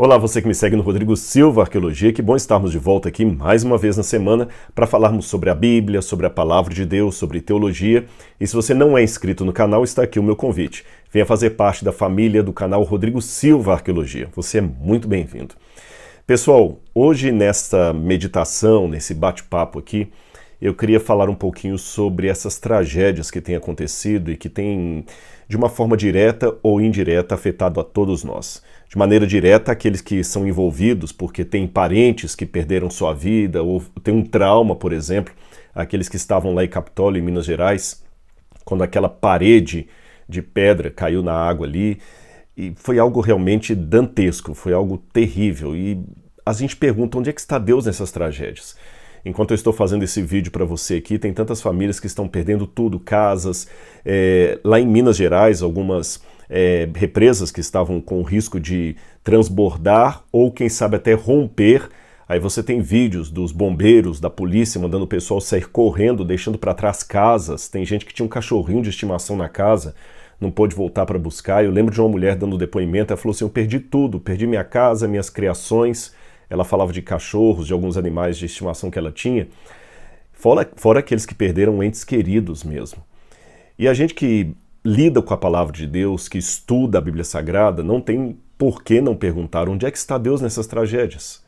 Olá, você que me segue no Rodrigo Silva Arqueologia, que bom estarmos de volta aqui mais uma vez na semana para falarmos sobre a Bíblia, sobre a Palavra de Deus, sobre teologia. E se você não é inscrito no canal, está aqui o meu convite. Venha fazer parte da família do canal Rodrigo Silva Arqueologia. Você é muito bem-vindo. Pessoal, hoje nesta meditação, nesse bate-papo aqui, eu queria falar um pouquinho sobre essas tragédias que têm acontecido e que têm, de uma forma direta ou indireta, afetado a todos nós. De maneira direta, aqueles que são envolvidos porque têm parentes que perderam sua vida ou têm um trauma, por exemplo, aqueles que estavam lá em Capitólio, em Minas Gerais, quando aquela parede de pedra caiu na água ali, e foi algo realmente dantesco, foi algo terrível. E a gente pergunta, onde é que está Deus nessas tragédias? Enquanto eu estou fazendo esse vídeo para você aqui, tem tantas famílias que estão perdendo tudo, casas. Lá em Minas Gerais, algumas represas que estavam com risco de transbordar ou, quem sabe, até romper. Aí você tem vídeos dos bombeiros, da polícia, mandando o pessoal sair correndo, deixando para trás casas. Tem gente que tinha um cachorrinho de estimação na casa, não pôde voltar para buscar. Eu lembro de uma mulher dando depoimento, ela falou assim, eu perdi tudo, perdi minha casa, minhas criações. Ela falava de cachorros, de alguns animais de estimação que ela tinha, fora aqueles que perderam entes queridos mesmo. E a gente que lida com a palavra de Deus, que estuda a Bíblia Sagrada, não tem por que não perguntar onde é que está Deus nessas tragédias.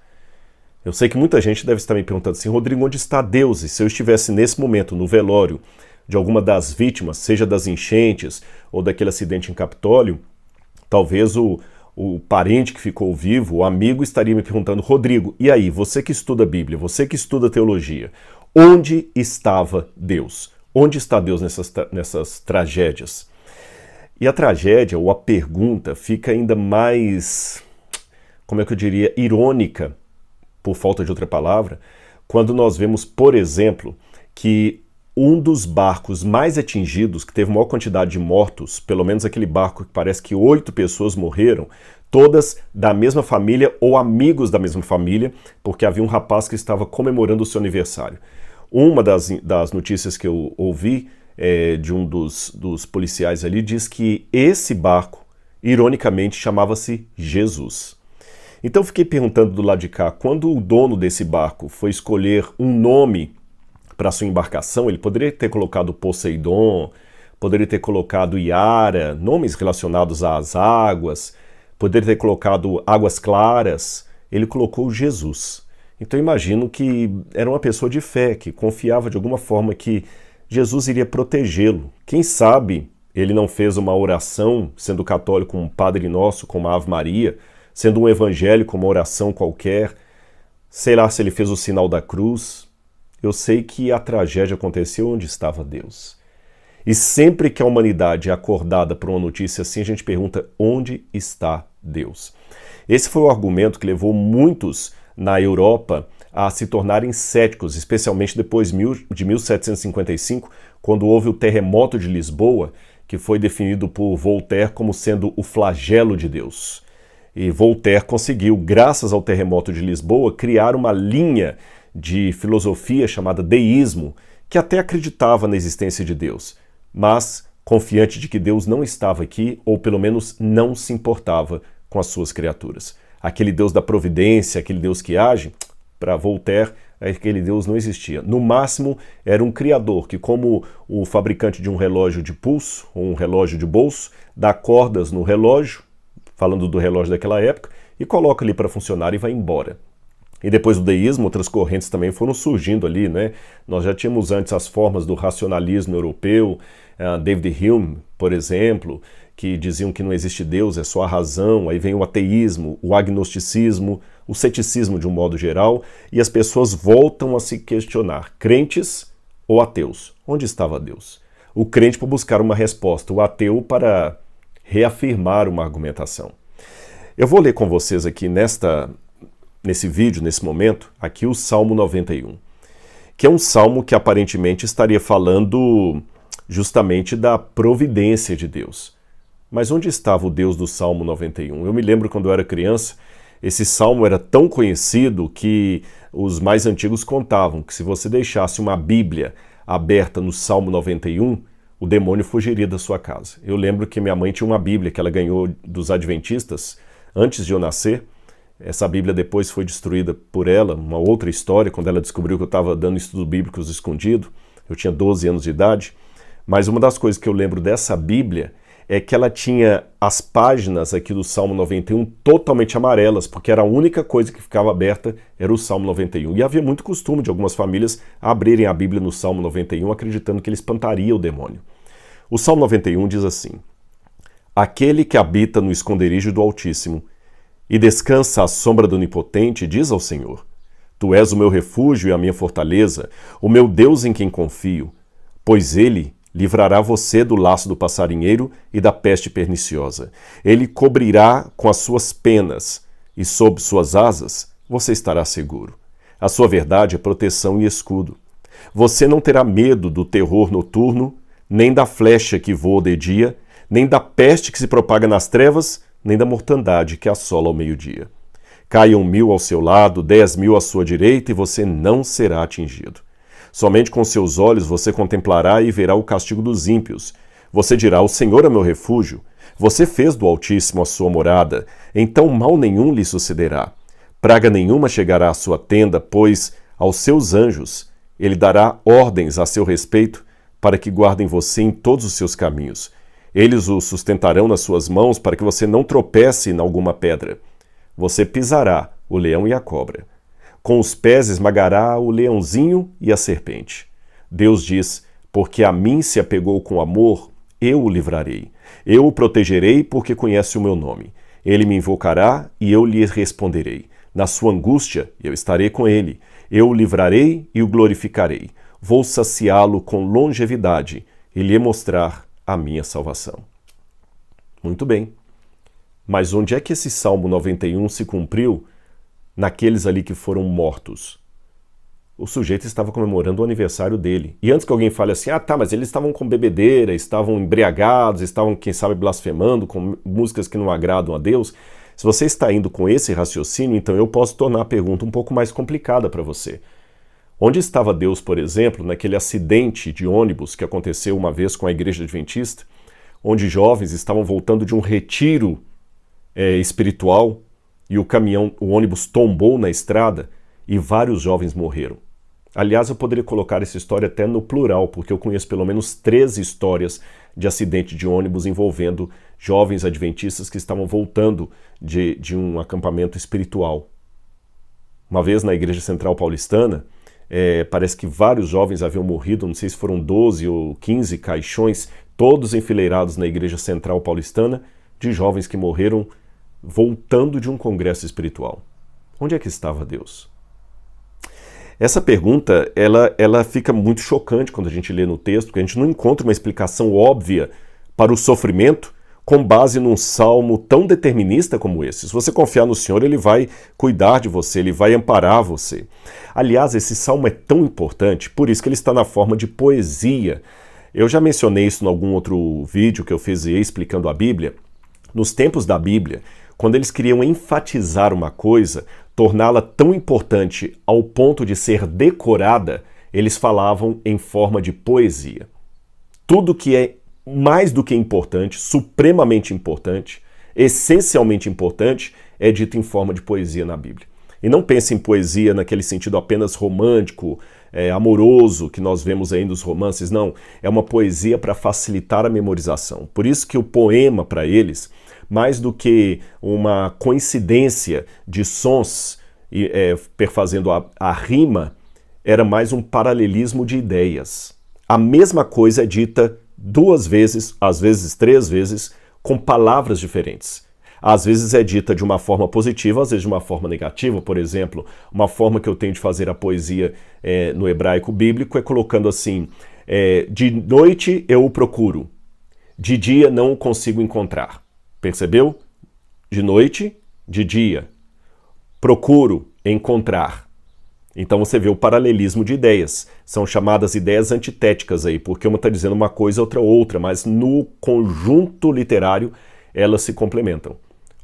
Eu sei que muita gente deve estar me perguntando assim, Rodrigo, onde está Deus? E se eu estivesse nesse momento no velório de alguma das vítimas, seja das enchentes ou daquele acidente em Capitólio, talvez o parente que ficou vivo, o amigo, estaria me perguntando, Rodrigo, e aí, você que estuda a Bíblia, você que estuda teologia, onde estava Deus? Onde está Deus nessas tragédias? E a tragédia, ou a pergunta, fica ainda mais, como é que eu diria, irônica, por falta de outra palavra, quando nós vemos, por exemplo, que um dos barcos mais atingidos, que teve maior quantidade de mortos, pelo menos aquele barco que parece que 8 pessoas morreram, todas da mesma família ou amigos da mesma família, porque havia um rapaz que estava comemorando o seu aniversário. Uma das notícias que eu ouvi de um dos policiais ali diz que esse barco, ironicamente, chamava-se Jesus. Então fiquei perguntando do lado de cá, quando o dono desse barco foi escolher um nome para sua embarcação, ele poderia ter colocado Poseidon, poderia ter colocado Iara, nomes relacionados às águas, poderia ter colocado Águas Claras, ele colocou Jesus. Então imagino que era uma pessoa de fé, que confiava de alguma forma que Jesus iria protegê-lo. Quem sabe ele não fez uma oração, sendo católico, um Padre Nosso, com uma Ave Maria, sendo um evangélico, uma oração qualquer, sei lá se ele fez o sinal da cruz. Eu sei que a tragédia aconteceu onde estava Deus. E sempre que a humanidade é acordada por uma notícia assim, a gente pergunta, onde está Deus? Esse foi o argumento que levou muitos na Europa a se tornarem céticos, especialmente depois de 1755, quando houve o terremoto de Lisboa, que foi definido por Voltaire como sendo o flagelo de Deus. E Voltaire conseguiu, graças ao terremoto de Lisboa, criar uma linha de filosofia chamada deísmo, que até acreditava na existência de Deus, mas confiante de que Deus não estava aqui, ou pelo menos não se importava com as suas criaturas. Aquele Deus da providência, aquele Deus que age, para Voltaire, aquele Deus não existia. No máximo, era um criador que, como o fabricante de um relógio de pulso, ou um relógio de bolso, dá cordas no relógio, falando do relógio daquela época, e coloca ali para funcionar e vai embora. E depois do deísmo, outras correntes também foram surgindo ali, né? Nós já tínhamos antes as formas do racionalismo europeu, David Hume, por exemplo, que diziam que não existe Deus, é só a razão. Aí vem o ateísmo, o agnosticismo, o ceticismo de um modo geral, e as pessoas voltam a se questionar, crentes ou ateus? Onde estava Deus? O crente para buscar uma resposta, o ateu para reafirmar uma argumentação. Eu vou ler com vocês aqui nesse vídeo, nesse momento, aqui o Salmo 91, que é um salmo que aparentemente estaria falando justamente da providência de Deus. Mas onde estava o Deus do Salmo 91? Eu me lembro quando eu era criança, esse salmo era tão conhecido que os mais antigos contavam que se você deixasse uma Bíblia aberta no Salmo 91, o demônio fugiria da sua casa. Eu lembro que minha mãe tinha uma Bíblia que ela ganhou dos adventistas antes de eu nascer, Essa Bíblia depois foi destruída por ela, uma outra história, quando ela descobriu que eu estava dando estudos bíblicos escondido. Eu tinha 12 anos de idade. Mas uma das coisas que eu lembro dessa Bíblia é que ela tinha as páginas aqui do Salmo 91 totalmente amarelas, porque era a única coisa que ficava aberta, era o Salmo 91. E havia muito costume de algumas famílias abrirem a Bíblia no Salmo 91, acreditando que ele espantaria o demônio. O Salmo 91 diz assim: Aquele que habita no esconderijo do Altíssimo e descansa à sombra do Onipotente, diz ao Senhor: Tu és o meu refúgio e a minha fortaleza, o meu Deus em quem confio, pois ele livrará você do laço do passarinheiro e da peste perniciosa. Ele cobrirá com as suas penas, e sob suas asas você estará seguro. A sua verdade é proteção e escudo. Você não terá medo do terror noturno, nem da flecha que voa de dia, nem da peste que se propaga nas trevas, nem da mortandade que assola ao meio-dia. Caiam 1000 ao seu lado, 10.000 à sua direita, e você não será atingido. Somente com seus olhos você contemplará e verá o castigo dos ímpios. Você dirá: O Senhor é meu refúgio. Você fez do Altíssimo a sua morada. Então mal nenhum lhe sucederá. Praga nenhuma chegará à sua tenda, pois aos seus anjos ele dará ordens a seu respeito para que guardem você em todos os seus caminhos. Eles o sustentarão nas suas mãos para que você não tropece em alguma pedra. Você pisará o leão e a cobra. Com os pés esmagará o leãozinho e a serpente. Deus diz: Porque a mim se apegou com amor, eu o livrarei. Eu o protegerei porque conhece o meu nome. Ele me invocará e eu lhe responderei. Na sua angústia eu estarei com ele. Eu o livrarei e o glorificarei. Vou saciá-lo com longevidade e lhe mostrar a minha salvação. Muito bem. Mas onde é que esse Salmo 91 se cumpriu naqueles ali que foram mortos? O sujeito estava comemorando o aniversário dele. E antes que alguém fale assim: mas eles estavam com bebedeira, estavam embriagados, estavam, quem sabe, blasfemando, com músicas que não agradam a Deus. Se você está indo com esse raciocínio, então eu posso tornar a pergunta um pouco mais complicada para você. Onde estava Deus, por exemplo, naquele acidente de ônibus que aconteceu uma vez com a Igreja Adventista, onde jovens estavam voltando de um retiro espiritual e o ônibus tombou na estrada e vários jovens morreram? Aliás, eu poderia colocar essa história até no plural, porque eu conheço pelo menos 13 histórias de acidente de ônibus envolvendo jovens adventistas que estavam voltando de um acampamento espiritual. Uma vez na Igreja Central Paulistana, parece que vários jovens haviam morrido, não sei se foram 12 ou 15 caixões, todos enfileirados na Igreja Central Paulistana, de jovens que morreram voltando de um congresso espiritual. Onde é que estava Deus? Essa pergunta, ela fica muito chocante quando a gente lê no texto, porque a gente não encontra uma explicação óbvia para o sofrimento com base num salmo tão determinista como esse. Se você confiar no Senhor, Ele vai cuidar de você, Ele vai amparar você. Aliás, esse salmo é tão importante, por isso que ele está na forma de poesia. Eu já mencionei isso em algum outro vídeo que eu fiz explicando a Bíblia. Nos tempos da Bíblia, quando eles queriam enfatizar uma coisa, torná-la tão importante ao ponto de ser decorada, eles falavam em forma de poesia. Tudo que é mais do que importante, supremamente importante, essencialmente importante, é dito em forma de poesia na Bíblia. E não pense em poesia naquele sentido apenas romântico, amoroso, que nós vemos aí nos romances, não. É uma poesia para facilitar a memorização. Por isso que o poema, para eles, mais do que uma coincidência de sons perfazendo a rima, era mais um paralelismo de ideias. A mesma coisa é dita 2 vezes, às vezes 3 vezes, com palavras diferentes. Às vezes é dita de uma forma positiva, às vezes de uma forma negativa. Por exemplo, uma forma que eu tenho de fazer a poesia no hebraico bíblico é colocando assim: de noite eu o procuro, de dia não o consigo encontrar. Percebeu? De noite, de dia. Procuro, encontrar. Então você vê o paralelismo de ideias. São chamadas ideias antitéticas aí, porque uma está dizendo uma coisa, outra, mas no conjunto literário elas se complementam.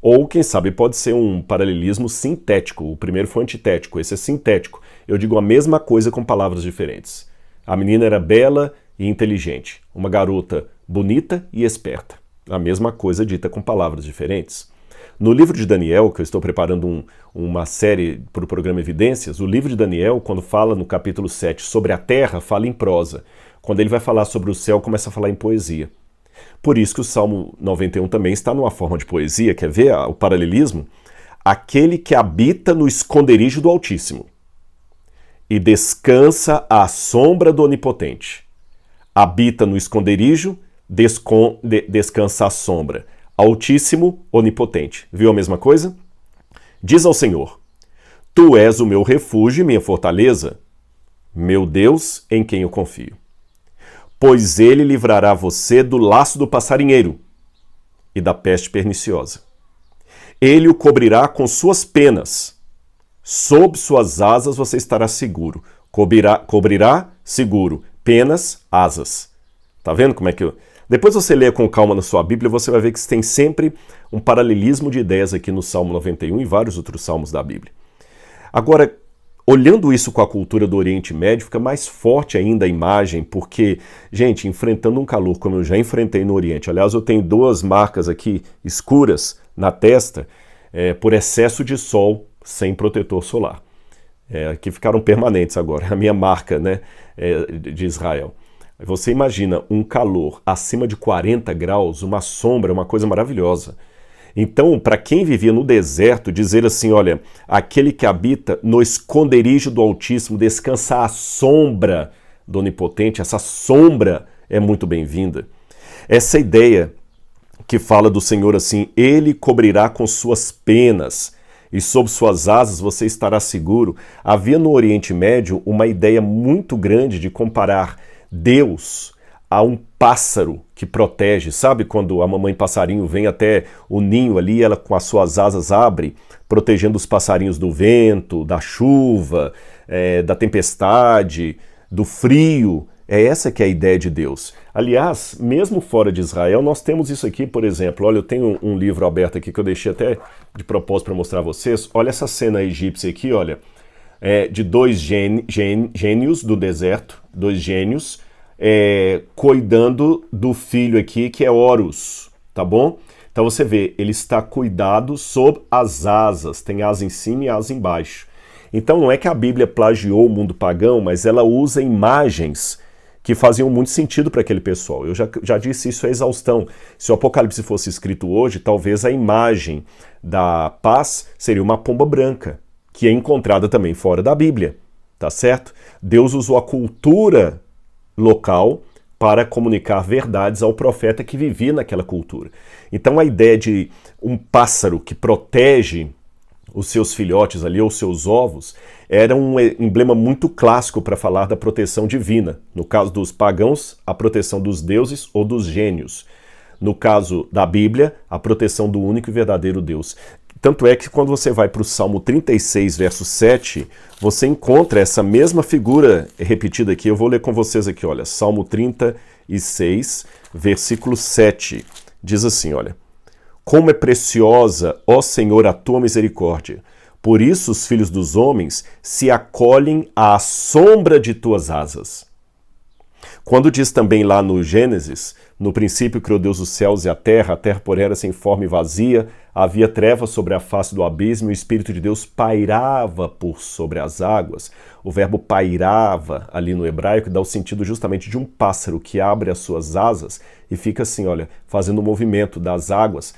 Ou, quem sabe, pode ser um paralelismo sintético. O primeiro foi antitético, esse é sintético. Eu digo a mesma coisa com palavras diferentes. A menina era bela e inteligente. Uma garota bonita e esperta. A mesma coisa dita com palavras diferentes. No livro de Daniel, que eu estou preparando uma série para o programa Evidências, o livro de Daniel, quando fala no capítulo 7 sobre a terra, fala em prosa. Quando ele vai falar sobre o céu, começa a falar em poesia. Por isso que o Salmo 91 também está numa forma de poesia. Quer ver o paralelismo? Aquele que habita no esconderijo do Altíssimo e descansa à sombra do Onipotente. Habita no esconderijo, descansa à sombra. Altíssimo, onipotente. Viu a mesma coisa? Diz ao Senhor: Tu és o meu refúgio e minha fortaleza, meu Deus em quem eu confio. Pois ele livrará você do laço do passarinheiro e da peste perniciosa. Ele o cobrirá com suas penas. Sob suas asas você estará seguro. Cobrirá seguro. Penas, asas. Tá vendo como é que Depois você lê com calma na sua Bíblia, você vai ver que tem sempre um paralelismo de ideias aqui no Salmo 91 e vários outros salmos da Bíblia. Agora, olhando isso com a cultura do Oriente Médio, fica mais forte ainda a imagem, porque, gente, enfrentando um calor como eu já enfrentei no Oriente, aliás, eu tenho 2 marcas aqui escuras na testa por excesso de sol sem protetor solar. Que ficaram permanentes agora, a minha marca, né, de Israel. Você imagina um calor acima de 40 graus, uma sombra, uma coisa maravilhosa. Então, para quem vivia no deserto, dizer assim, olha, aquele que habita no esconderijo do Altíssimo, descansa à sombra do Onipotente, essa sombra é muito bem-vinda. Essa ideia que fala do Senhor assim, ele cobrirá com suas penas e sob suas asas você estará seguro. Havia no Oriente Médio uma ideia muito grande de comparar Deus a um pássaro que protege. Sabe quando a mamãe passarinho vem até o ninho ali, ela com as suas asas abre, protegendo os passarinhos do vento, da chuva, da tempestade, do frio. É essa que é a ideia de Deus. Aliás, mesmo fora de Israel, nós temos isso aqui, por exemplo. Olha, eu tenho um livro aberto aqui que eu deixei até de propósito para mostrar a vocês. Olha essa cena egípcia aqui, olha. De 2 gênios do deserto, 2 gênios, cuidando do filho aqui, que é Horus, tá bom? Então você vê, ele está cuidado sob as asas, tem asa em cima e asa embaixo. Então não é que a Bíblia plagiou o mundo pagão, mas ela usa imagens que faziam muito sentido para aquele pessoal. Eu já disse isso à exaustão. Se o Apocalipse fosse escrito hoje, talvez a imagem da paz seria uma pomba branca, que é encontrada também fora da Bíblia, tá certo? Deus usou a cultura local para comunicar verdades ao profeta que vivia naquela cultura. Então a ideia de um pássaro que protege os seus filhotes ali, ou seus ovos, era um emblema muito clássico para falar da proteção divina. No caso dos pagãos, a proteção dos deuses ou dos gênios. No caso da Bíblia, a proteção do único e verdadeiro Deus. Tanto é que quando você vai para o Salmo 36, verso 7, você encontra essa mesma figura repetida aqui. Eu vou ler com vocês aqui, olha. Salmo 36, versículo 7. Diz assim, olha. Como é preciosa, ó Senhor, a tua misericórdia. Por isso os filhos dos homens se acolhem à sombra de tuas asas. Quando diz também lá no Gênesis, no princípio criou Deus os céus e a terra porém era sem forma e vazia, havia trevas sobre a face do abismo e o Espírito de Deus pairava por sobre as águas. O verbo pairava ali no hebraico dá o sentido justamente de um pássaro que abre as suas asas e fica assim, olha, fazendo o movimento das águas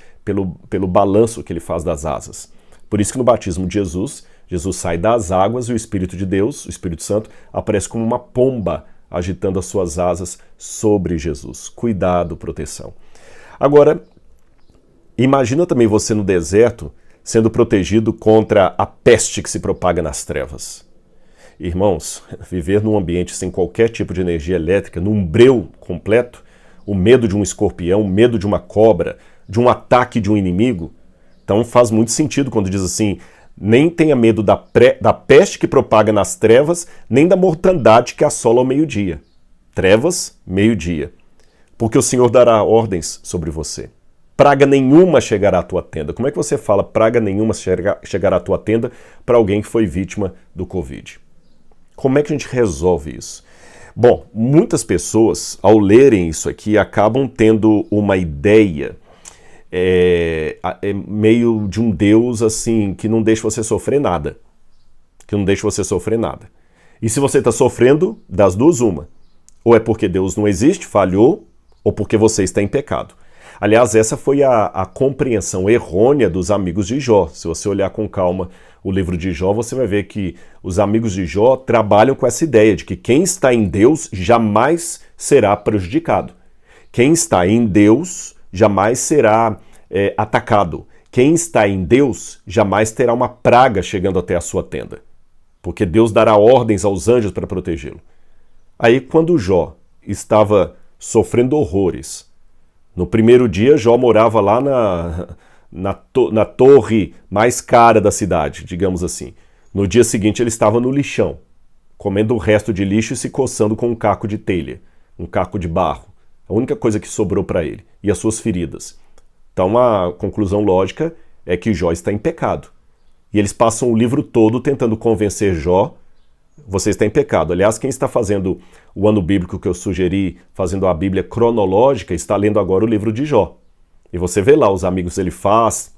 pelo balanço que ele faz das asas. Por isso que no batismo de Jesus sai das águas e o Espírito de Deus, o Espírito Santo, aparece como uma pomba agitando as suas asas sobre Jesus. Cuidado, proteção. Agora, imagina também você no deserto sendo protegido contra a peste que se propaga nas trevas. Irmãos, viver num ambiente sem qualquer tipo de energia elétrica, num breu completo, o medo de um escorpião, o medo de uma cobra, de um ataque de um inimigo, então faz muito sentido quando diz assim, nem tenha medo da peste que propaga nas trevas, nem da mortandade que assola ao meio-dia. Trevas, meio-dia. Porque o Senhor dará ordens sobre você. Praga nenhuma chegará à tua tenda. Como é que você fala praga nenhuma chegará à tua tenda para alguém que foi vítima do Covid? Como é que a gente resolve isso? Bom, muitas pessoas, ao lerem isso aqui, acabam tendo uma ideia é meio de um Deus assim que não deixa você sofrer nada. Que não deixa você sofrer nada. E se você está sofrendo, das duas uma. Ou é porque Deus não existe, falhou, ou porque você está em pecado. Aliás, essa foi a compreensão errônea dos amigos de Jó. Se você olhar com calma o livro de Jó, você vai ver que os amigos de Jó trabalham com essa ideia de que quem está em Deus jamais será prejudicado. Quem está em Deus jamais será atacado. Quem está em Deus jamais terá uma praga chegando até a sua tenda. Porque Deus dará ordens aos anjos para protegê-lo. Aí, quando Jó estava sofrendo horrores, no primeiro dia, Jó morava lá na torre mais cara da cidade, digamos assim. No dia seguinte, ele estava no lixão, comendo o resto de lixo e se coçando com um caco de telha, um caco de barro. A única coisa que sobrou para ele, e as suas feridas. Então, a conclusão lógica é que Jó está em pecado. E eles passam o livro todo tentando convencer Jó, você está em pecado. Aliás, quem está fazendo o ano bíblico que eu sugeri, fazendo a Bíblia cronológica, está lendo agora o livro de Jó. E você vê lá os amigos ele faz,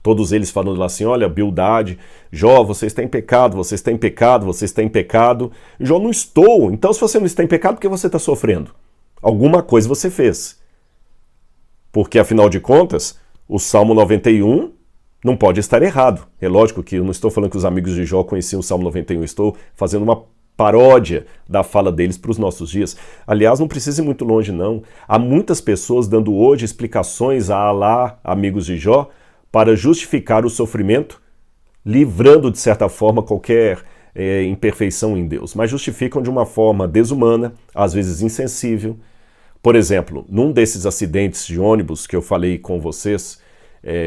todos eles falando lá assim, olha, Bildade, Jó, você está em pecado, você está em pecado, você está em pecado. Jó, não estou. Então, se você não está em pecado, por que você está sofrendo? Alguma coisa você fez. Porque, afinal de contas, o Salmo 91 não pode estar errado. É lógico que eu não estou falando que os amigos de Jó conheciam o Salmo 91, estou fazendo uma paródia da fala deles para os nossos dias. Aliás, não precisa ir muito longe, não. Há muitas pessoas dando hoje explicações a Alá, amigos de Jó, para justificar o sofrimento, livrando, de certa forma, qualquer imperfeição em Deus. Mas justificam de uma forma desumana, às vezes insensível. Por exemplo, num desses acidentes de ônibus que eu falei com vocês,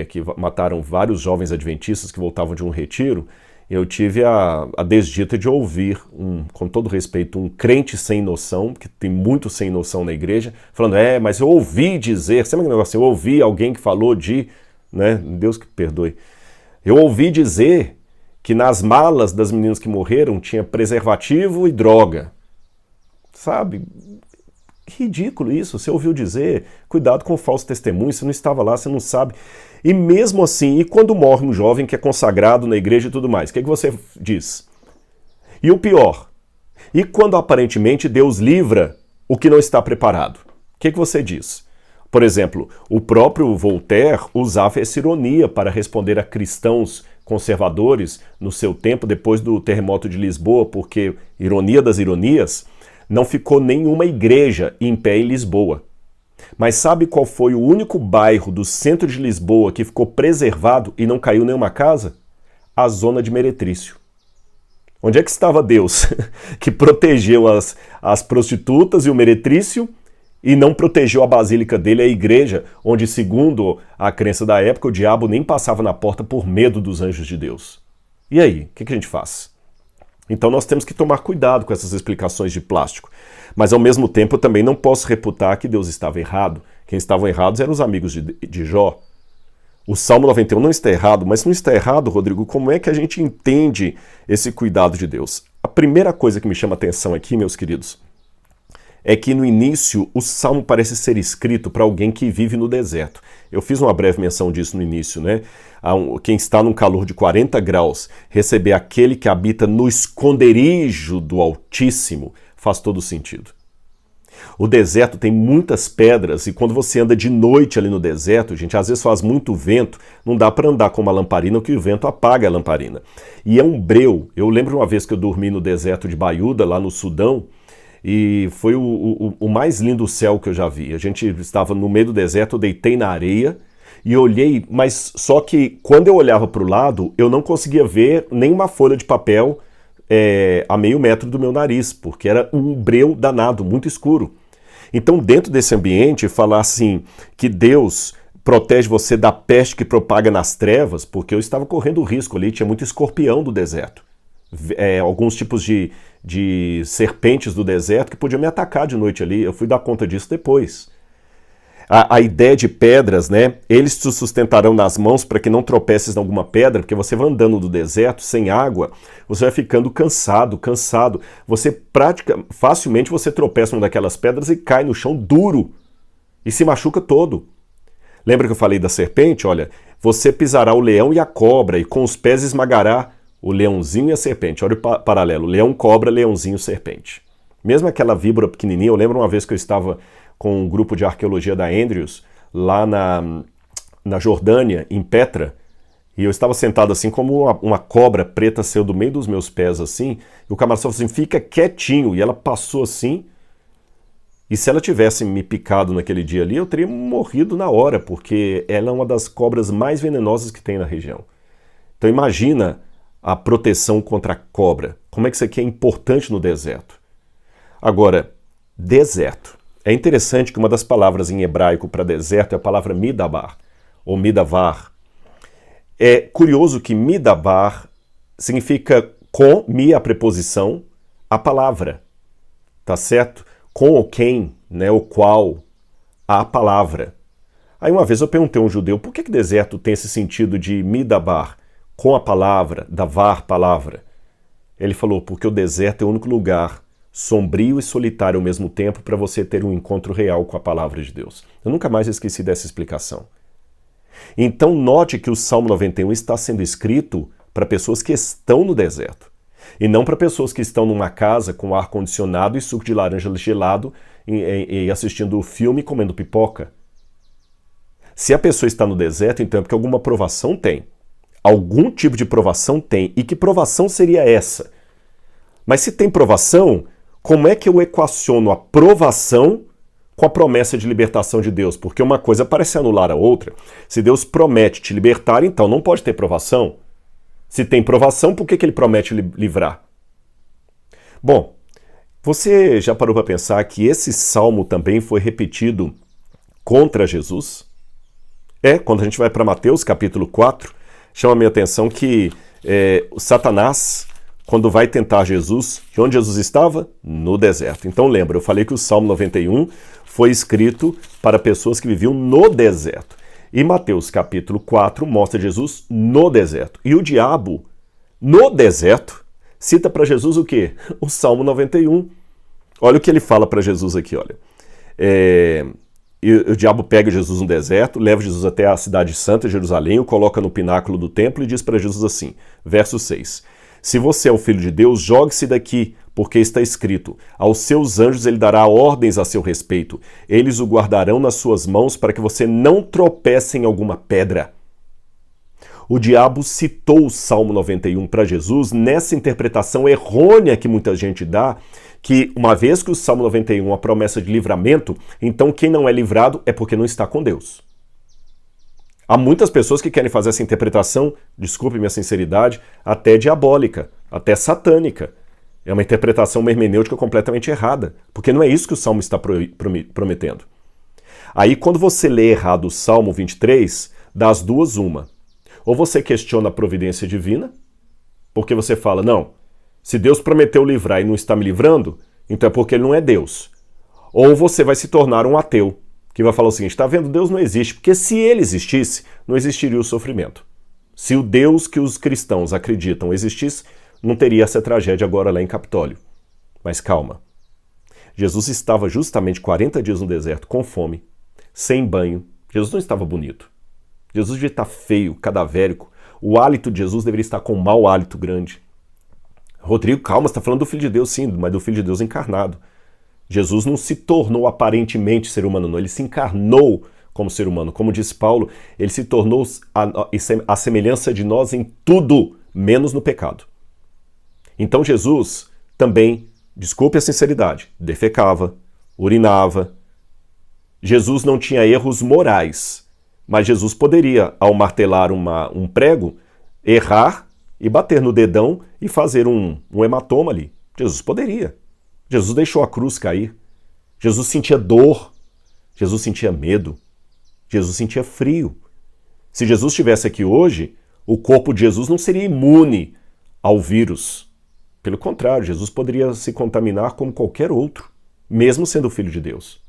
que mataram vários jovens adventistas que voltavam de um retiro, eu tive a desdita de ouvir, com todo respeito, um crente sem noção, que tem muito sem noção na igreja, falando, mas eu ouvi dizer, sabe aquele negócio, eu ouvi alguém que falou de, né, Deus que perdoe, eu ouvi dizer que nas malas das meninas que morreram tinha preservativo e droga, sabe? Ridículo isso, você ouviu dizer, cuidado com o falso testemunho, você não estava lá, você não sabe. E mesmo assim, e quando morre um jovem que é consagrado na igreja e tudo mais, o que você diz? E o pior, e quando aparentemente Deus livra o que não está preparado? O que você diz? Por exemplo, o próprio Voltaire usava essa ironia para responder a cristãos conservadores no seu tempo, depois do terremoto de Lisboa, porque, ironia das ironias, não ficou nenhuma igreja em pé em Lisboa. Mas sabe qual foi o único bairro do centro de Lisboa que ficou preservado e não caiu nenhuma casa? A zona de Meretrício. Onde é que estava Deus que protegeu as prostitutas e o Meretrício e não protegeu a basílica dele, a igreja, onde, segundo a crença da época, o diabo nem passava na porta por medo dos anjos de Deus? E aí, o que a gente faz? Então nós temos que tomar cuidado com essas explicações de plástico. Mas ao mesmo tempo eu também não posso reputar que Deus estava errado. Quem estavam errados eram os amigos de Jó. O Salmo 91 não está errado, mas se não está errado, Rodrigo, como é que a gente entende esse cuidado de Deus? A primeira coisa que me chama a atenção aqui, meus queridos, é que no início o Salmo parece ser escrito para alguém que vive no deserto. Eu fiz uma breve menção disso no início, né? Quem está num calor de 40 graus, receber aquele que habita no esconderijo do Altíssimo, faz todo sentido. O deserto tem muitas pedras e quando você anda de noite ali no deserto, gente, às vezes faz muito vento, não dá para andar com uma lamparina, que o vento apaga a lamparina. E é um breu. Eu lembro uma vez que eu dormi no deserto de Baiuda, lá no Sudão, e foi o mais lindo céu que eu já vi. A gente estava no meio do deserto, eu deitei na areia e olhei, mas só que quando eu olhava para o lado, eu não conseguia ver nenhuma folha de papel a meio metro do meu nariz, porque era um breu danado, muito escuro. Então, dentro desse ambiente, falar assim, que Deus protege você da peste que propaga nas trevas, porque eu estava correndo risco ali, tinha muito escorpião do deserto. Alguns tipos de serpentes do deserto que podiam me atacar de noite ali. Eu fui dar conta disso depois. A ideia de pedras, né? Eles te sustentarão nas mãos para que não tropeces em alguma pedra, porque você vai andando do deserto sem água, você vai ficando cansado. Facilmente você tropeça em uma daquelas pedras e cai no chão duro e se machuca todo. Lembra que eu falei da serpente? Olha, você pisará o leão e a cobra, e com os pés esmagará o leãozinho e a serpente. Olha o paralelo, leão, cobra, leãozinho, serpente. Mesmo aquela víbora pequenininha, eu lembro uma vez que eu estava com um grupo de arqueologia da Andrews, lá na Jordânia, em Petra, e eu estava sentado assim, como uma cobra preta saiu do meio dos meus pés assim, e o camarada falou assim, fica quietinho, e ela passou assim, e se ela tivesse me picado naquele dia ali, eu teria morrido na hora, porque ela é uma das cobras mais venenosas que tem na região. Então imagina a proteção contra a cobra, como é que isso aqui é importante no deserto. Agora, deserto. É interessante que uma das palavras em hebraico para deserto é a palavra midabar, ou midavar. É curioso que midabar significa com, mi a preposição, a palavra, tá certo? Com ou quem, né, o qual, a palavra. Aí uma vez eu perguntei a um judeu, por que deserto tem esse sentido de midabar, com a palavra, davar, palavra? Ele falou, porque o deserto é o único lugar sombrio e solitário ao mesmo tempo para você ter um encontro real com a palavra de Deus. Eu nunca mais esqueci dessa explicação. Então note que o Salmo 91 está sendo escrito para pessoas que estão no deserto e não para pessoas que estão numa casa com ar-condicionado e suco de laranja gelado e assistindo o filme e comendo pipoca. Se a pessoa está no deserto, então é porque alguma provação tem. Algum tipo de provação tem. E que provação seria essa? Mas se tem provação, como é que eu equaciono a provação com a promessa de libertação de Deus? Porque uma coisa parece anular a outra. Se Deus promete te libertar, então não pode ter provação. Se tem provação, por que ele promete livrar? Bom, você já parou para pensar que esse salmo também foi repetido contra Jesus? Quando a gente vai para Mateus capítulo 4, chama a minha atenção que o Satanás, quando vai tentar Jesus, de onde Jesus estava? No deserto. Então lembra, eu falei que o Salmo 91 foi escrito para pessoas que viviam no deserto. E Mateus capítulo 4 mostra Jesus no deserto. E o diabo, no deserto, cita para Jesus o quê? O Salmo 91. Olha o que ele fala para Jesus aqui, olha. E o diabo pega Jesus no deserto, leva Jesus até a cidade santa, Jerusalém, o coloca no pináculo do templo e diz para Jesus assim, verso 6, se você é o filho de Deus, jogue-se daqui, porque está escrito, aos seus anjos ele dará ordens a seu respeito, eles o guardarão nas suas mãos para que você não tropece em alguma pedra. O diabo citou o Salmo 91 para Jesus nessa interpretação errônea que muita gente dá, que uma vez que o Salmo 91 é uma promessa de livramento, então quem não é livrado é porque não está com Deus. Há muitas pessoas que querem fazer essa interpretação, desculpe minha sinceridade, até diabólica, até satânica. É uma interpretação, uma hermenêutica completamente errada, porque não é isso que o Salmo está prometendo. Aí quando você lê errado o Salmo 23, das duas uma. Ou você questiona a providência divina, porque você fala, não, se Deus prometeu livrar e não está me livrando, então é porque ele não é Deus. Ou você vai se tornar um ateu, que vai falar o seguinte, está vendo, Deus não existe, porque se ele existisse, não existiria o sofrimento. Se o Deus que os cristãos acreditam existisse, não teria essa tragédia agora lá em Capitólio. Mas calma, Jesus estava justamente 40 dias no deserto, com fome, sem banho. Jesus não estava bonito. Jesus devia estar feio, cadavérico. O hálito de Jesus deveria estar com um mau hálito grande. Rodrigo, calma, você está falando do Filho de Deus, sim, mas do Filho de Deus encarnado. Jesus não se tornou aparentemente ser humano, não. Ele se encarnou como ser humano. Como disse Paulo, ele se tornou a semelhança de nós em tudo, menos no pecado. Então Jesus também, desculpe a sinceridade, defecava, urinava. Jesus não tinha erros morais, mas Jesus poderia, ao martelar um prego, errar e bater no dedão e fazer um hematoma ali. Jesus poderia. Jesus deixou a cruz cair. Jesus sentia dor. Jesus sentia medo. Jesus sentia frio. Se Jesus estivesse aqui hoje, o corpo de Jesus não seria imune ao vírus. Pelo contrário, Jesus poderia se contaminar como qualquer outro, mesmo sendo filho de Deus.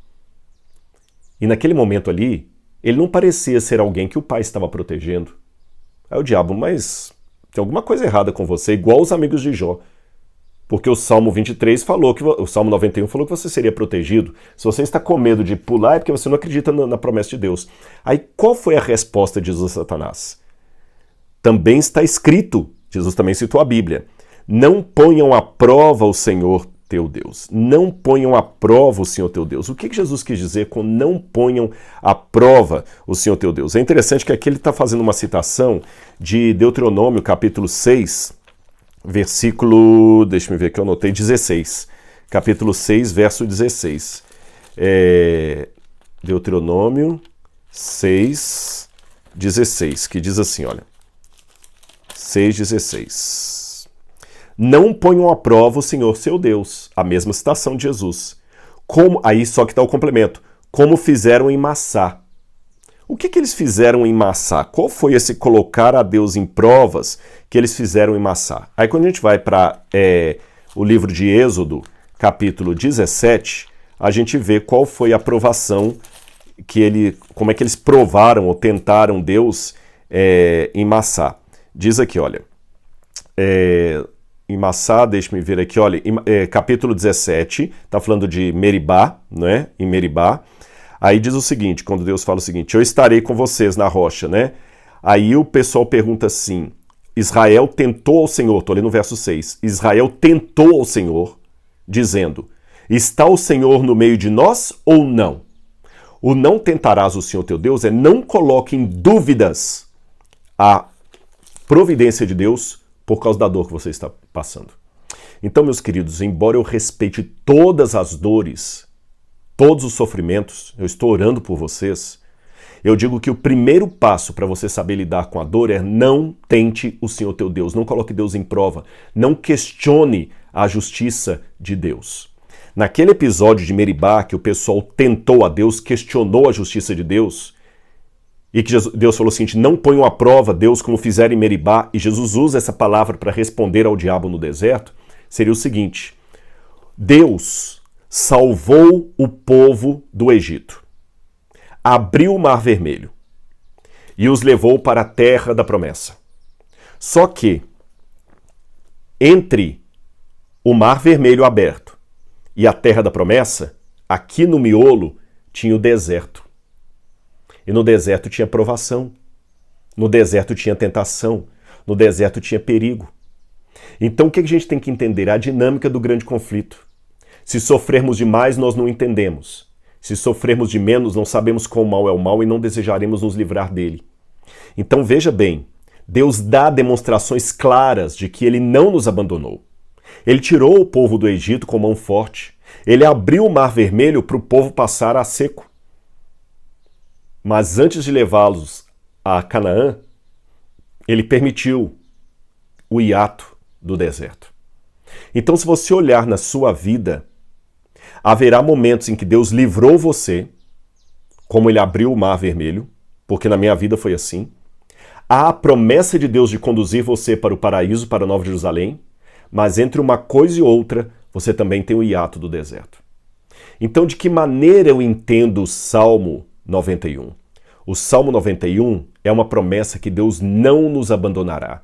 E naquele momento ali, ele não parecia ser alguém que o Pai estava protegendo. Aí o diabo, mas tem alguma coisa errada com você, igual os amigos de Jó. Porque o Salmo 23 falou que o Salmo 91 falou que você seria protegido. Se você está com medo de pular é porque você não acredita na promessa de Deus. Aí qual foi a resposta de Jesus a Satanás? Também está escrito, Jesus também citou a Bíblia, não ponham à prova o Senhor teu Deus. Não ponham à prova o Senhor teu Deus. O que Jesus quis dizer com não ponham à prova o Senhor teu Deus? É interessante que aqui ele está fazendo uma citação de Deuteronômio, capítulo 6, versículo, deixa eu ver que eu anotei, 16. Capítulo 6, verso 16. Deuteronômio 6, 16, que diz assim, olha. 6,16. Não ponham à prova o Senhor seu Deus. A mesma citação de Jesus. Aí só que está o complemento. Como fizeram em Massá. O que eles fizeram em Massá? Qual foi esse colocar a Deus em provas que eles fizeram em Massá? Aí quando a gente vai para o livro de Êxodo, capítulo 17, a gente vê qual foi a provação como é que eles provaram ou tentaram Deus em Massá. Diz aqui, olha, em Massá, deixa-me ver aqui, olha, capítulo 17, está falando de Meribá, né? Em Meribá. Aí diz o seguinte, quando Deus fala o seguinte, eu estarei com vocês na rocha, né? Aí o pessoal pergunta assim, Israel tentou ao Senhor, estou lendo no verso 6, Israel tentou ao Senhor, dizendo, está o Senhor no meio de nós ou não? O não tentarás o Senhor teu Deus não coloque em dúvidas a providência de Deus por causa da dor que você está passando. Então, meus queridos, embora eu respeite todas as dores, todos os sofrimentos, eu estou orando por vocês, eu digo que o primeiro passo para você saber lidar com a dor é não tente o Senhor teu Deus, não coloque Deus em prova, não questione a justiça de Deus. Naquele episódio de Meribá, que o pessoal tentou a Deus, questionou a justiça de Deus, e que Deus falou o seguinte, não ponham à prova Deus como fizeram em Meribá, e Jesus usa essa palavra para responder ao diabo no deserto, seria o seguinte, Deus salvou o povo do Egito, abriu o Mar Vermelho e os levou para a terra da promessa. Só que, entre o Mar Vermelho aberto e a terra da promessa, aqui no miolo tinha o deserto. E no deserto tinha provação, no deserto tinha tentação, no deserto tinha perigo. Então o que a gente tem que entender? A dinâmica do grande conflito. Se sofrermos demais, nós não entendemos. Se sofrermos de menos, não sabemos qual mal é o mal e não desejaremos nos livrar dele. Então veja bem, Deus dá demonstrações claras de que ele não nos abandonou. Ele tirou o povo do Egito com mão forte. Ele abriu o Mar Vermelho para o povo passar a seco. Mas antes de levá-los a Canaã, ele permitiu o hiato do deserto. Então, se você olhar na sua vida, haverá momentos em que Deus livrou você, como ele abriu o Mar Vermelho, porque na minha vida foi assim. Há a promessa de Deus de conduzir você para o paraíso, para a Nova Jerusalém, mas entre uma coisa e outra, você também tem o hiato do deserto. Então, de que maneira eu entendo o Salmo 91? O Salmo 91 é uma promessa que Deus não nos abandonará.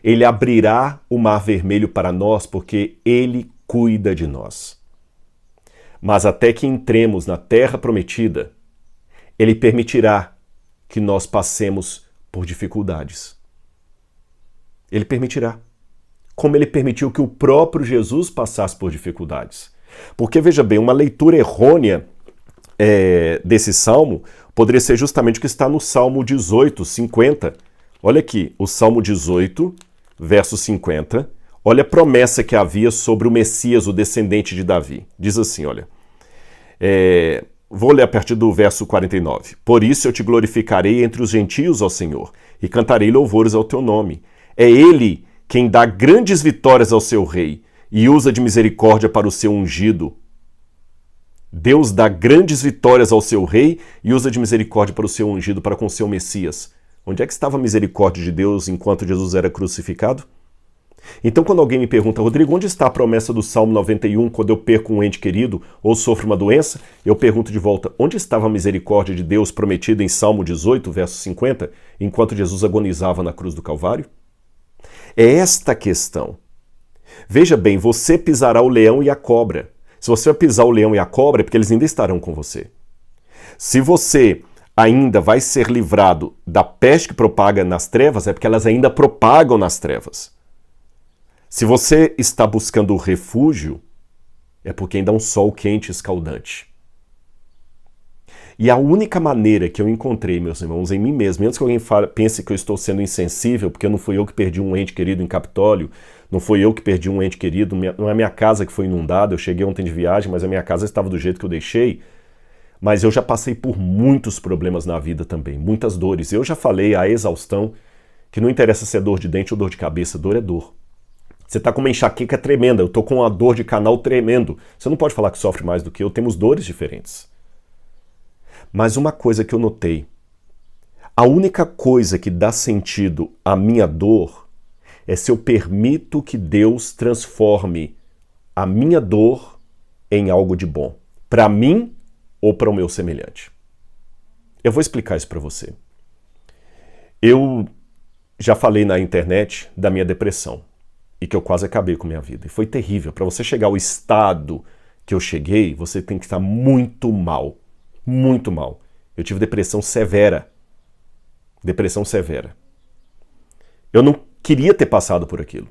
Ele abrirá o Mar Vermelho para nós porque Ele cuida de nós. Mas até que entremos na terra prometida, Ele permitirá que nós passemos por dificuldades. Ele permitirá. Como Ele permitiu que o próprio Jesus passasse por dificuldades. Porque, veja bem, uma leitura errônea desse salmo poderia ser justamente o que está no Salmo 18, 50. Olha aqui, o Salmo 18, verso 50. Olha a promessa que havia sobre o Messias, o descendente de Davi. Diz assim, olha. Vou ler a partir do verso 49. Por isso eu te glorificarei entre os gentios, ó Senhor, e cantarei louvores ao teu nome. É Ele quem dá grandes vitórias ao seu rei e usa de misericórdia para o seu ungido. Deus dá grandes vitórias ao seu rei e usa de misericórdia para o seu ungido, para com o seu Messias. Onde é que estava a misericórdia de Deus enquanto Jesus era crucificado? Então, quando alguém me pergunta, Rodrigo, onde está a promessa do Salmo 91 quando eu perco um ente querido ou sofro uma doença? Eu pergunto de volta, onde estava a misericórdia de Deus prometida em Salmo 18, verso 50, enquanto Jesus agonizava na cruz do Calvário? É esta a questão. Veja bem, você pisará o leão e a cobra. Se você vai pisar o leão e a cobra, é porque eles ainda estarão com você. Se você ainda vai ser livrado da peste que propaga nas trevas, é porque elas ainda propagam nas trevas. Se você está buscando o refúgio, é porque ainda há um sol quente e escaldante. E a única maneira que eu encontrei, meus irmãos, em mim mesmo, antes que alguém pense que eu estou sendo insensível, porque não fui eu que perdi um ente querido em Capitólio, não fui eu que perdi um ente querido, não é a minha casa que foi inundada, eu cheguei ontem de viagem, mas a minha casa estava do jeito que eu deixei. Mas eu já passei por muitos problemas na vida também, muitas dores. Eu já falei à exaustão que não interessa se é dor de dente ou dor de cabeça, dor é dor. Você está com uma enxaqueca tremenda, eu estou com uma dor de canal tremendo. Você não pode falar que sofre mais do que eu, temos dores diferentes. Mas uma coisa que eu notei, a única coisa que dá sentido à minha dor é se eu permito que Deus transforme a minha dor em algo de bom, para mim ou para o meu semelhante. Eu vou explicar isso para você. Eu já falei na internet da minha depressão e que eu quase acabei com a minha vida. E foi terrível. Para você chegar ao estado que eu cheguei, você tem que estar muito mal. Muito mal. Eu tive depressão severa. Depressão severa. Eu não queria ter passado por aquilo.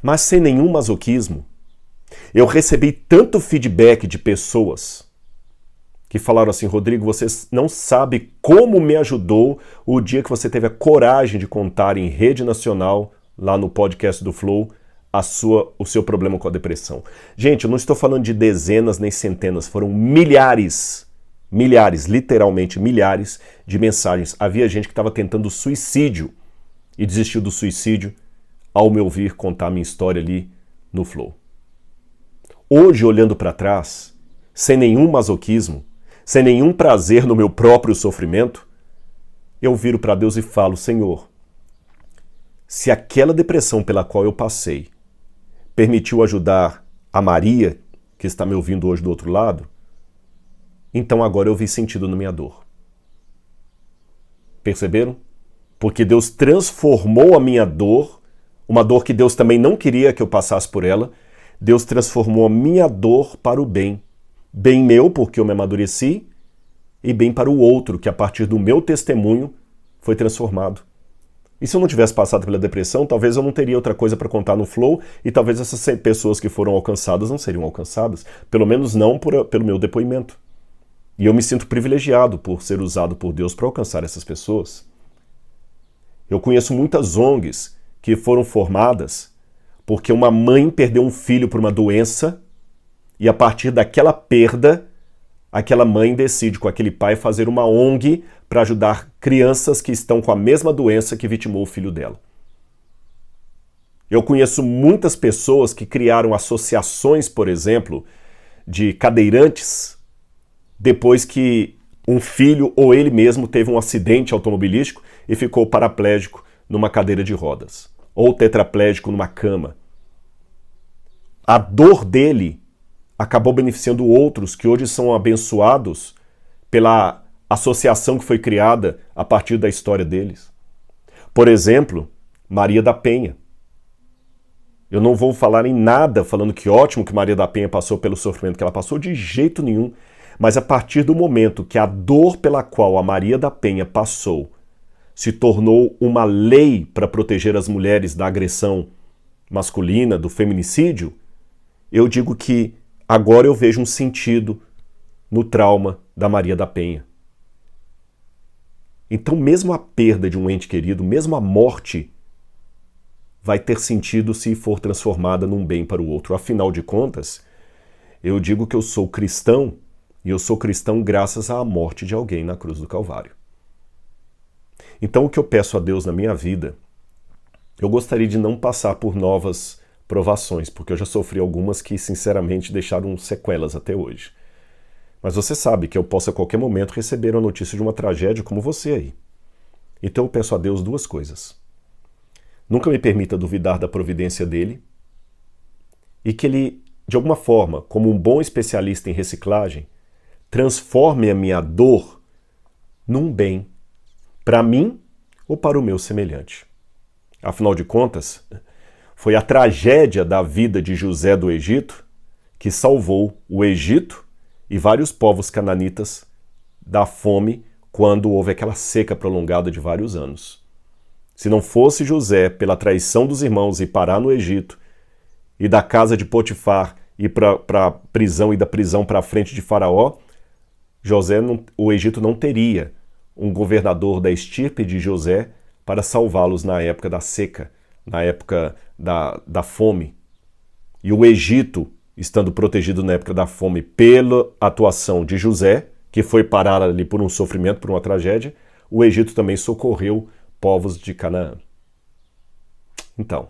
Mas sem nenhum masoquismo, eu recebi tanto feedback de pessoas que falaram assim: Rodrigo, você não sabe como me ajudou o dia que você teve a coragem de contar em rede nacional, lá no podcast do Flow, o seu problema com a depressão. Gente, eu não estou falando de dezenas nem centenas, foram milhares, literalmente milhares de mensagens. Havia gente que estava tentando suicídio e desistiu do suicídio ao me ouvir contar minha história ali no Flow. Hoje, olhando para trás, sem nenhum masoquismo, sem nenhum prazer no meu próprio sofrimento, eu viro para Deus e falo: Senhor, se aquela depressão pela qual eu passei permitiu ajudar a Maria, que está me ouvindo hoje do outro lado, então agora eu vi sentido na minha dor. Perceberam? Porque Deus transformou a minha dor, uma dor que Deus também não queria que eu passasse por ela, Deus transformou a minha dor para o bem. Bem meu, porque eu me amadureci, e bem para o outro, que a partir do meu testemunho foi transformado. E se eu não tivesse passado pela depressão, talvez eu não teria outra coisa para contar no Flow, e talvez essas pessoas que foram alcançadas não seriam alcançadas, pelo menos não pelo meu depoimento. E eu me sinto privilegiado por ser usado por Deus para alcançar essas pessoas. Eu conheço muitas ONGs que foram formadas porque uma mãe perdeu um filho por uma doença e a partir daquela perda, aquela mãe decide com aquele pai fazer uma ONG para ajudar crianças que estão com a mesma doença que vitimou o filho dela. Eu conheço muitas pessoas que criaram associações, por exemplo, de cadeirantes, depois que um filho ou ele mesmo teve um acidente automobilístico e ficou paraplégico numa cadeira de rodas, ou tetraplégico numa cama. A dor dele acabou beneficiando outros que hoje são abençoados pela associação que foi criada a partir da história deles. Por exemplo, Maria da Penha. Eu não vou falar em nada falando que ótimo que Maria da Penha passou pelo sofrimento que ela passou, de jeito nenhum. Mas a partir do momento que a dor pela qual a Maria da Penha passou se tornou uma lei para proteger as mulheres da agressão masculina, do feminicídio, eu digo que agora eu vejo um sentido no trauma da Maria da Penha. Então, mesmo a perda de um ente querido, mesmo a morte, vai ter sentido se for transformada num bem para o outro. Afinal de contas, eu digo que eu sou cristão, e eu sou cristão graças à morte de alguém na cruz do Calvário. Então, o que eu peço a Deus na minha vida, eu gostaria de não passar por novas provações, porque eu já sofri algumas que, sinceramente, deixaram sequelas até hoje. Mas você sabe que eu posso a qualquer momento receber a notícia de uma tragédia como você aí. Então eu peço a Deus duas coisas. Nunca me permita duvidar da providência dele e que ele, de alguma forma, como um bom especialista em reciclagem, transforme a minha dor num bem para mim ou para o meu semelhante. Afinal de contas, Foi a tragédia da vida de José do Egito que salvou o Egito e vários povos cananitas da fome quando houve aquela seca prolongada de vários anos. Se não fosse José, pela traição dos irmãos, ir parar no Egito e da casa de Potifar ir para a prisão e da prisão para a frente de Faraó, o Egito não teria um governador da estirpe de José para salvá-los na época da seca, na época da fome. E o Egito, estando protegido na época da fome pela atuação de José, que foi parar ali por um sofrimento, por uma tragédia, o Egito também socorreu povos de Canaã. Então,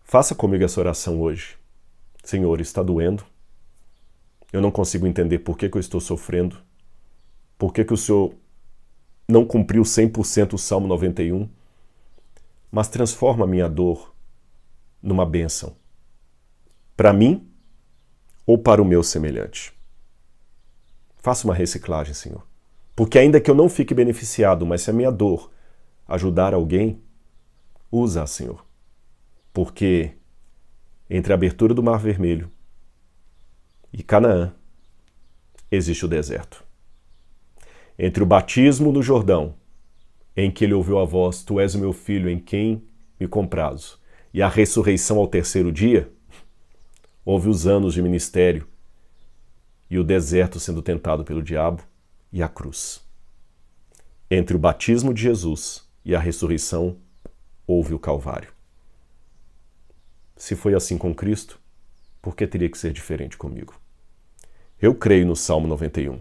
faça comigo essa oração hoje. Senhor, está doendo. Eu não consigo entender por que eu estou sofrendo. Por que o Senhor não cumpriu 100% o Salmo 91. Mas transforma a minha dor numa bênção. Para mim ou para o meu semelhante. Faça uma reciclagem, Senhor. Porque ainda que eu não fique beneficiado, mas se a minha dor ajudar alguém, usa-a, Senhor. Porque entre a abertura do Mar Vermelho e Canaã existe o deserto. Entre o batismo no Jordão, em que ele ouviu a voz, Tu és o meu filho em quem me comprazo, e a ressurreição ao terceiro dia, houve os anos de ministério e o deserto sendo tentado pelo diabo e a cruz. Entre o batismo de Jesus e a ressurreição, houve o Calvário. Se foi assim com Cristo, por que teria que ser diferente comigo? Eu creio no Salmo 91.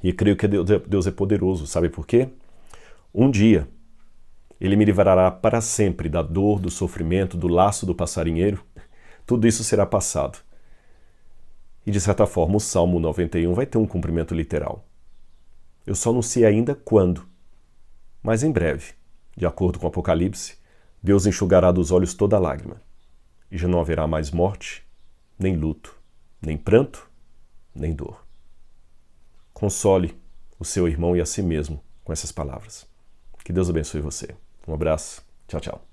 E creio que Deus é poderoso. Sabe por quê? Um dia, Ele me livrará para sempre da dor, do sofrimento, do laço do passarinheiro. Tudo isso será passado. E, de certa forma, o Salmo 91 vai ter um cumprimento literal. Eu só não sei ainda quando, mas em breve, de acordo com o Apocalipse, Deus enxugará dos olhos toda lágrima. E já não haverá mais morte, nem luto, nem pranto, nem dor. Console o seu irmão e a si mesmo com essas palavras. Que Deus abençoe você. Um abraço. Tchau, tchau.